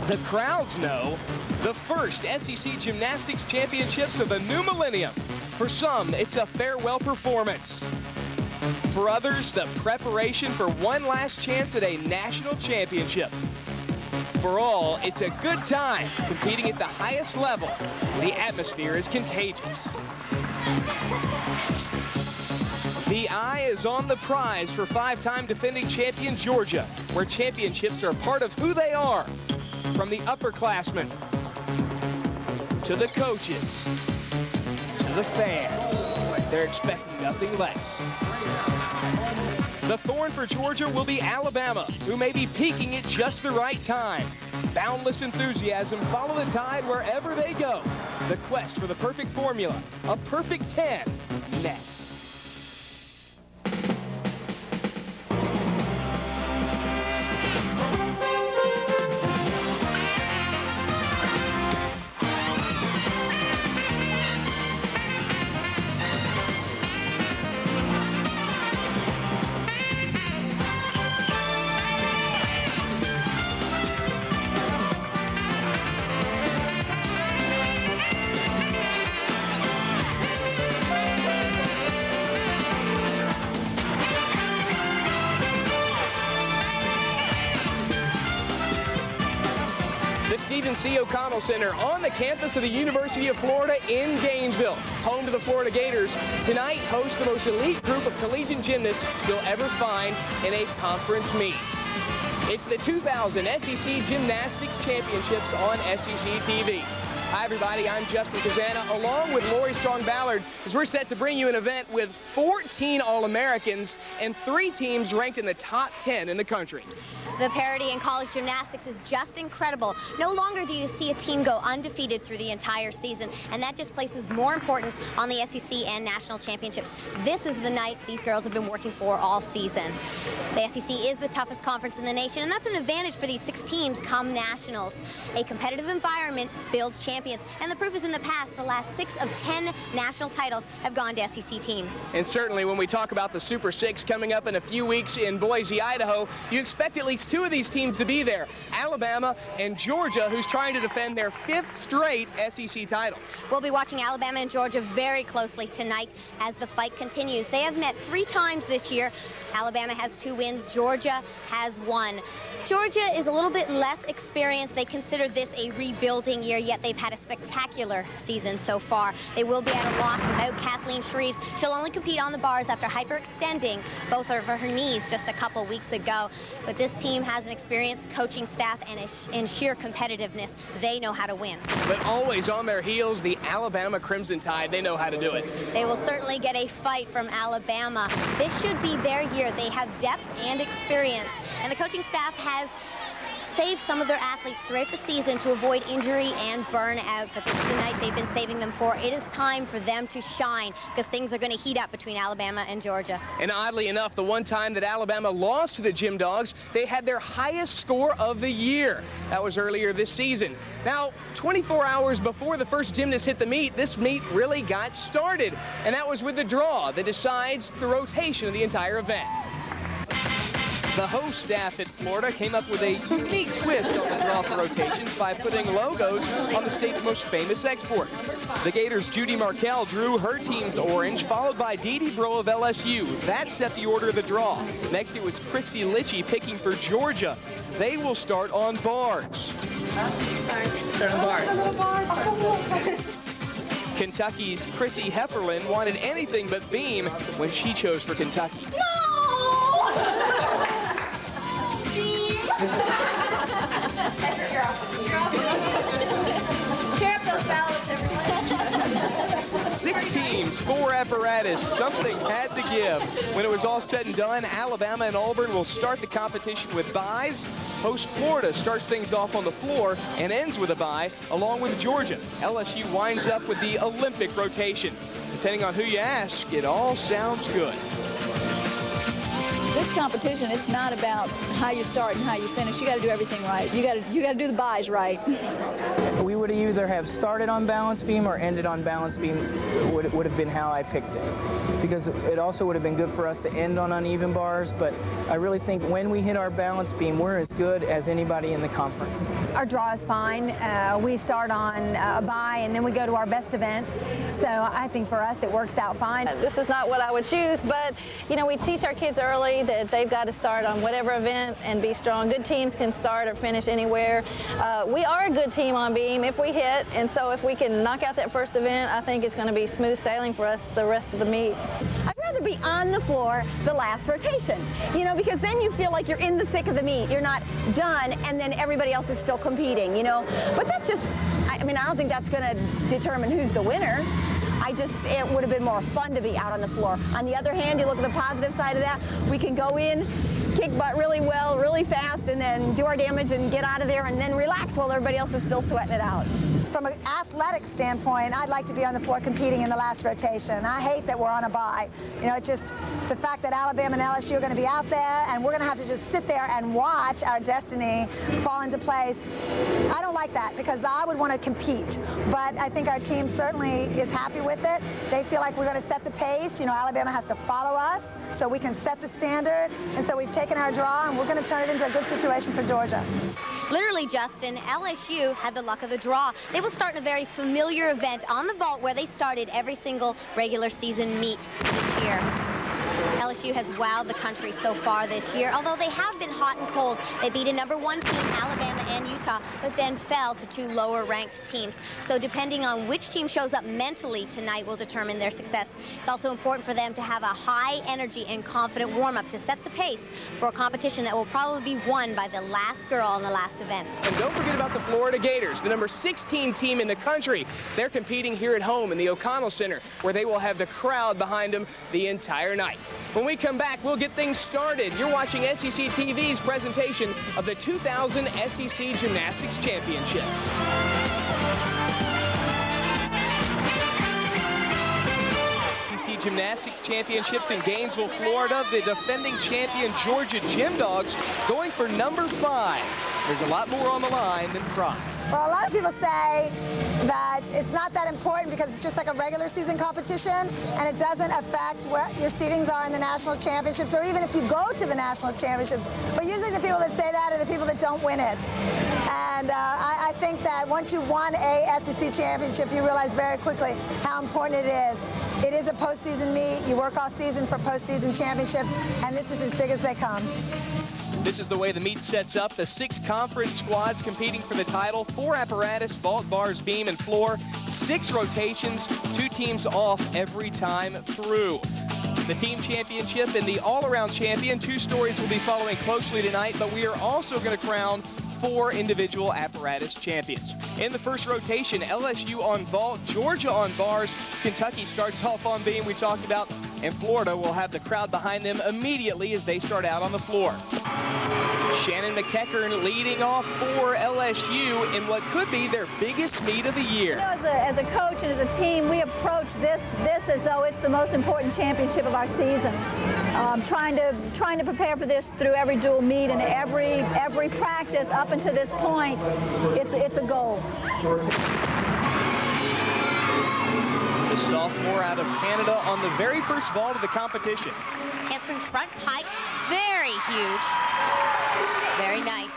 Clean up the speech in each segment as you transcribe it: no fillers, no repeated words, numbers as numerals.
The crowds know. The first SEC Gymnastics Championships of the new millennium. For some, it's a farewell performance. For others, the preparation for one last chance at a national championship. For all, it's a good time competing at the highest level. The atmosphere is contagious. The eye is on the prize for five-time defending champion Georgia, where championships are part of who they are. From the upperclassmen, to the coaches, to the fans, they're expecting nothing less. The thorn for Georgia will be Alabama, who may be peaking at just the right time. Boundless enthusiasm follow the tide wherever they go. The quest for the perfect formula, a perfect 10, next. C. O'Connell Center on the campus of the University of Florida in Gainesville. Home to the Florida Gators, tonight hosts the most elite group of collegiate gymnasts you'll ever find in a conference meet. It's the 2000 SEC Gymnastics Championships on SEC TV. Hi everybody, I'm Justin Kazana along with Lori Strong-Ballard as we're set to bring you an event with 14 All-Americans and 3 teams ranked in the top 10 in the country. The parity in college gymnastics is just incredible. No longer do you see a team go undefeated through the entire season, and that just places more importance on the SEC and national championships. This is the night these girls have been working for all season. The SEC is the toughest conference in the nation, and that's an advantage for these 6 teams come nationals. A competitive environment builds champions, and the proof is in the past. The last 6 of 10 national titles have gone to SEC teams. And certainly when we talk about the Super 6 coming up in a few weeks in Boise, Idaho, you expect at least 2 of these teams to be there, Alabama and Georgia, who's trying to defend their 5th straight SEC title. We'll be watching Alabama and Georgia very closely tonight as the fight continues. They have met 3 times this year. Alabama has 2 wins. Georgia has 1. Georgia is a little bit less experienced. They consider this a rebuilding year, yet they've had a spectacular season so far. They will be at a loss without Kathleen Shreves. She'll only compete on the bars after hyperextending both of her knees just a couple weeks ago. But this team has an experienced coaching staff and sheer competitiveness. They know how to win. But always on their heels, the Alabama Crimson Tide. They know how to do it. They will certainly get a fight from Alabama. This should be their year. They have depth and experience, and the coaching staff has saved some of their athletes throughout the season to avoid injury and burnout, but this is the night they've been saving them for. It is time for them to shine because things are going to heat up between Alabama and Georgia. And oddly enough, the one time that Alabama lost to the Gym Dogs, they had their highest score of the year. That was earlier this season. Now, 24 hours before the first gymnast hit the meet, this meet really got started, and that was with the draw that decides the rotation of the entire event. The host staff at Florida came up with a unique twist on the draw for rotations by putting logos on the state's most famous export. The Gators' Judy Markell drew her team's orange, followed by Dee Dee Bro of LSU. That set the order of the draw. Next, it was Christy Litchie picking for Georgia. They will start on bars. Start on bars. Kentucky's Chrissy Hefferlin wanted anything but beam when she chose for Kentucky. Tear up those ballots, everyone. 6 teams, 4 apparatus. Something had to give. When it was all said and done, Alabama and Auburn will start the competition with byes. Host Florida starts things off on the floor and ends with a bye, along with Georgia. LSU winds up with the Olympic rotation. Depending on who you ask, it all sounds good. This competition, it's not about how you start and how you finish. You got to do everything right. You got to do the buys right. We would either have started on balance beam or ended on balance beam. Would have been how I picked it, because it also would have been good for us to end on uneven bars. But I really think when we hit our balance beam, we're as good as anybody in the conference. Our draw is fine. We start on a bye and then we go to our best event. So I think for us it works out fine. This is not what I would choose, but you know, we teach our kids early that they've got to start on whatever event and be strong. Good teams can start or finish anywhere. We are a good team on beam if we hit, and so if we can knock out that first event, I think it's going to be smooth sailing for us the rest of the meet. I'd rather be on the floor the last rotation, you know, because then you feel like you're in the thick of the meet. You're not done, and then everybody else is still competing, you know. But that's just, I mean, I don't think that's going to determine who's the winner. It would have been more fun to be out on the floor. On the other hand, you look at the positive side of that, we can go in, kick butt really well, really fast, and then do our damage and get out of there and then relax while everybody else is still sweating it out. From an athletic standpoint, I'd like to be on the floor competing in the last rotation. I hate that we're on a bye. You know, it's just the fact that Alabama and LSU are going to be out there and we're going to have to just sit there and watch our destiny fall into place. I don't like that because I would want to compete, but I think our team certainly is happy with it. They feel like we're going to set the pace. You know, Alabama has to follow us so we can set the standard, and so we've taken our draw and we're going to turn it into a good situation for Georgia. Literally, Justin, LSU had the luck of the draw. They will start in a very familiar event on the vault where they started every single regular season meet this year. LSU has wowed the country so far this year, although they have been hot and cold. They beat a #1 team, Alabama and Utah, but then fell to two lower-ranked teams. So depending on which team shows up mentally tonight will determine their success. It's also important for them to have a high energy and confident warm-up to set the pace for a competition that will probably be won by the last girl in the last event. And don't forget about the Florida Gators, the #16 team in the country. They're competing here at home in the O'Connell Center, where they will have the crowd behind them the entire night. When we come back, we'll get things started. You're watching SEC TV's presentation of the 2000 SEC Gymnastics Championships. SEC Gymnastics Championships in Gainesville, Florida. The defending champion Georgia Gym Dogs going for #5. There's a lot more on the line than pride. Well, a lot of people say that it's not that important because it's just like a regular season competition and it doesn't affect what your seedings are in the national championships or even if you go to the national championships. But usually the people that say that are the people that don't win it. And I think that once you won a SEC championship, you realize very quickly how important it is. It is a postseason meet. You work all season for postseason championships, and this is as big as they come. This is the way the meet sets up. The 6 conference squads competing for the title. 4 apparatus, vault, bars, beam, and floor. 6 rotations, 2 teams off every time through. The team championship and the all-around champion. 2 stories will be following closely tonight, but we are also going to crown 4 individual apparatus champions. In the first rotation, LSU on vault, Georgia on bars, Kentucky starts off on beam, we talked about, and Florida will have the crowd behind them immediately as they start out on the floor. Shanyn MacEachern leading off for LSU in what could be their biggest meet of the year. You know, as a coach and as a team, we approach this as though it's the most important championship of our season. Trying to prepare for this through every dual meet and every practice up until this point, it's a goal. The sophomore out of Canada on the very first vault of the competition. Handspring front pike, very huge. Very nice.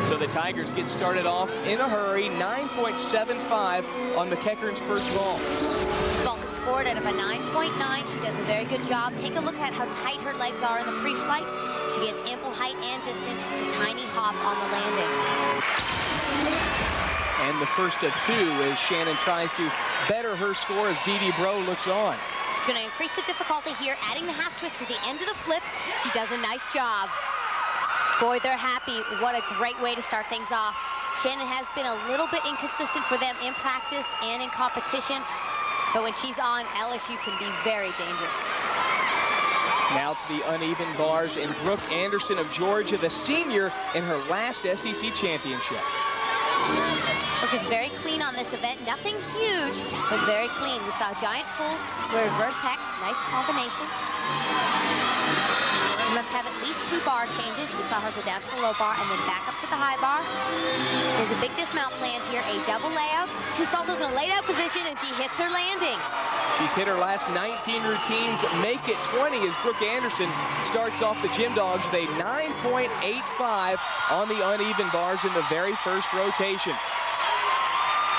So the Tigers get started off in a hurry, 9.75 on MacEachern's first vault. This vault is scored out of a 9.9. She does a very good job. Take a look at how tight her legs are in the pre-flight. She gets ample height and distance, just a tiny hop on the landing. And the first of 2 as Shanyn tries to better her score as Dee Bro looks on. She's going to increase the difficulty here, adding the half twist to the end of the flip. She does a nice job. Boy, they're happy. What a great way to start things off. Shanyn has been a little bit inconsistent for them in practice and in competition, but when she's on, LSU can be very dangerous. Now to the uneven bars, and Brooke Andersen of Georgia, the senior, in her last SEC championship. Brooke is very clean on this event. Nothing huge, but very clean. We saw a giant full reverse hex. Nice combination. She must have at least 2 bar changes. We saw her go down to the low bar and then back up to the high bar. There's a big dismount planned here, a double layout. 2 saltos in a laid out position, and she hits her landing. She's hit her last 19 routines, make it 20 as Brooke Andersen starts off the Gym Dogs with a 9.85 on the uneven bars in the very first rotation.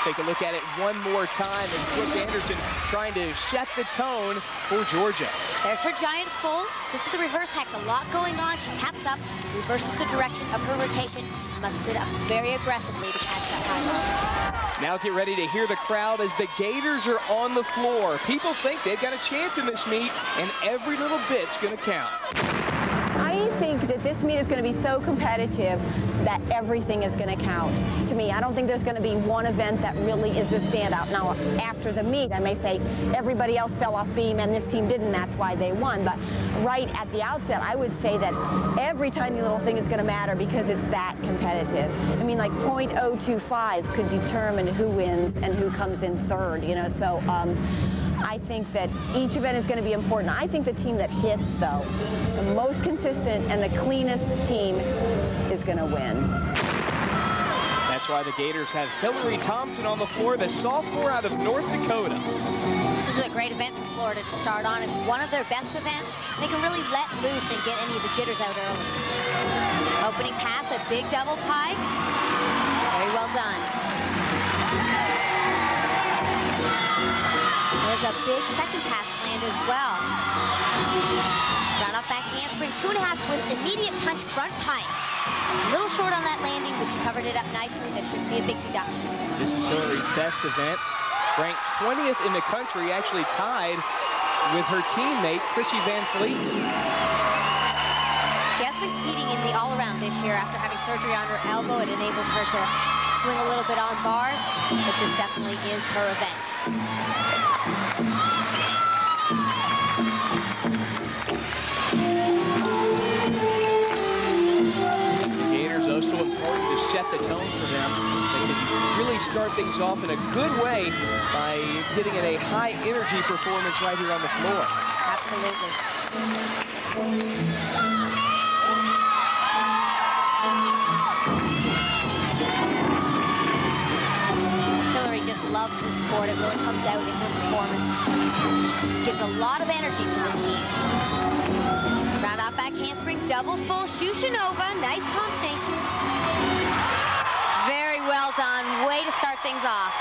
Take a look at it one more time as Brooke Andersen trying to set the tone for Georgia. There's her giant full. This is the reverse hex. A lot going on. She taps up, reverses the direction of her rotation, must sit up very aggressively to catch that high bar. Now get ready to hear the crowd as the Gators are on the floor. People think they've got a chance in this meet, and every little bit's going to count. I think that this meet is going to be so competitive that everything is going to count. To me, I don't think there's going to be one event that really is the standout. Now, after the meet, I may say everybody else fell off beam and this team didn't, that's why they won. But right at the outset, I would say that every tiny little thing is going to matter because it's that competitive. I mean, like .025 could determine who wins and who comes in third, you know, so I think that each event is going to be important. I think the team that hits, though, the most consistent and the cleanest team is going to win. That's why the Gators have Hillary Thompson on the floor, the sophomore out of North Dakota. This is a great event for Florida to start on. It's one of their best events. They can really let loose and get any of the jitters out early. Opening pass, a big double pike. Very well done. There's a big second pass planned as well. Round off back handspring, 2.5 twist, immediate punch front pike. A little short on that landing, but she covered it up nicely. There shouldn't be a big deduction. This is Hillary's best event. Ranked 20th in the country, actually tied with her teammate, Chrissy Van Fleet. She has been competing in the all-around this year after having surgery on her elbow. It enabled her to swing a little bit on bars, but this definitely is her event. So important to set the tone for them. They can really start things off in a good way by getting in a high energy performance right here on the floor. Absolutely. Hillary just loves this sport. It really comes out in her performance. She gives a lot of energy to this team. Round off back handspring, double full Shushanova. Nice combination. Very well done. Way to start things off.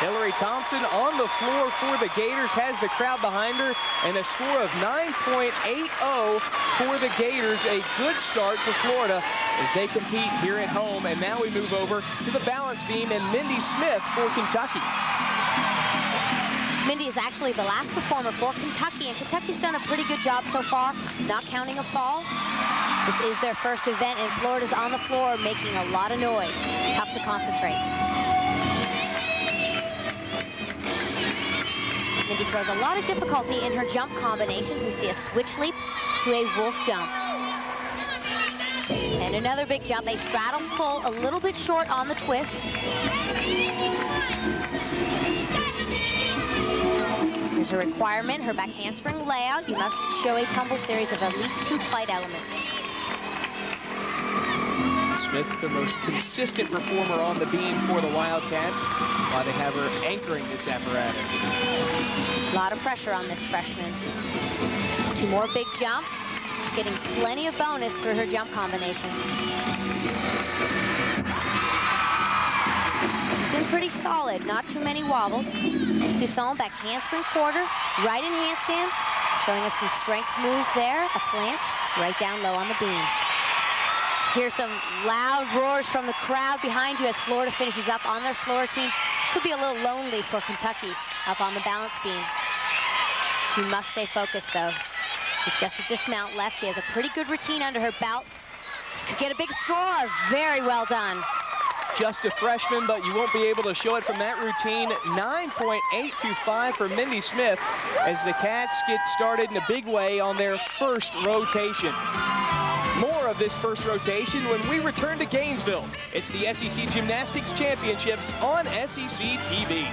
Hillary Thompson on the floor for the Gators, has the crowd behind her, and a score of 9.80 for the Gators. A good start for Florida as they compete here at home. And now we move over to the balance beam and Mindy Smith for Kentucky. Mindy is actually the last performer for Kentucky, and Kentucky's done a pretty good job so far, not counting a fall. This is their first event, and Florida's on the floor making a lot of noise. Tough to concentrate. Mindy throws a lot of difficulty in her jump combinations. We see a switch leap to a wolf jump. And another big jump, a straddle full, a little bit short on the twist. There's a requirement, her back handspring layout. You must show a tumble series of at least 2 flight elements. Smith, the most consistent performer on the beam for the Wildcats, while they have her anchoring this apparatus. A lot of pressure on this freshman. 2 more big jumps. She's getting plenty of bonus through her jump combinations. She's been pretty solid, not too many wobbles. Sousson back handspring quarter, right in handstand, showing us some strength moves there. A flanch, right down low on the beam. Here's some loud roars from the crowd behind you as Florida finishes up on their floor team. Could be a little lonely for Kentucky up on the balance beam. She must stay focused, though. With just a dismount left, she has a pretty good routine under her belt. She could get a big score. Very well done. Just a freshman, but you won't be able to show it from that routine. 9.825 for Mindy Smith as the Cats get started in a big way on their first rotation. More of this first rotation when we return to Gainesville. It's the SEC Gymnastics Championships on SEC TV.